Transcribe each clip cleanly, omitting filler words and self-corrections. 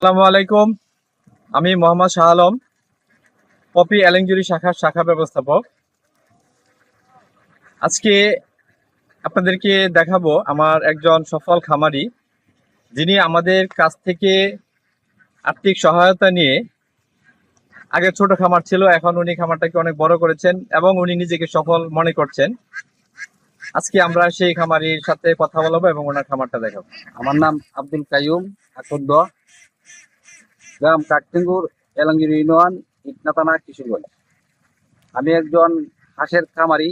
আসসালামু আলাইকুম। আমি মোহাম্মদ শাহ আলম, পপি এলেংজুরি শাখার শাখা ব্যবস্থাপক। আজকে আপনাদেরকে দেখাবো আমার একজন সফল খামারি, যিনি আমাদের কাছ থেকে আর্থিক সহায়তা নিয়ে, আগে ছোট খামার ছিল, এখন উনি খামারটাকে অনেক বড় করেছেন এবং উনি নিজেকে সফল মনে করছেন। আজকে আমরা সেই খামারির সাথে কথা বলবো এবং ওনার খামারটা দেখাবো। আমার নাম আব্দুল কাইয়ুম আকন্দ, গ্রাম কাকটিঙ্গুর, এলাঙ্গির ইউনিয়ন, ইটনা থানা, কিশোরগঞ্জ। আমি একজন হাঁসের খামারি।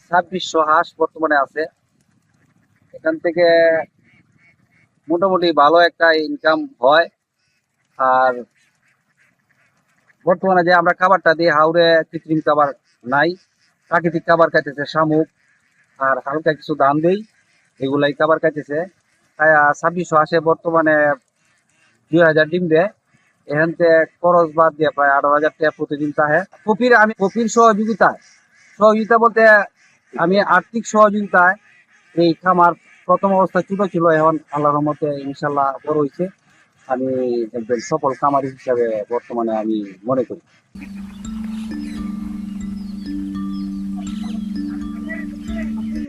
2600 হাঁস বর্তমানে আছে। এখান থেকে মোটামুটি ভালো একটা ইনকাম হয়। আর বর্তমানে যে আমরা খাবারটা দিই, হাওড়ে কৃত্রিম খাবার নাই, প্রাকৃতিক খাবার খাইতেছে শামুক আর হালকা কিছু ধান দেই, এগুলাই খাবার খাইতেছে। তাই 2600 হাঁসে বর্তমানে 2000 ডিম দেয়। এখান থেকে খরচ বাদ দিয়ে প্রায় 18,000 টাকা প্রতিদিন চাহে। কপির সহযোগিতা বলতে আমি আর্থিক সহযোগিতায় এই খামার প্রথম অবস্থায় ছোট ছিল, এখন আল্লাহর রহমতে ইনশাল্লাহ বড় হয়েছে। আমি একজন সফল খামারি হিসাবে বর্তমানে আমি মনে করি।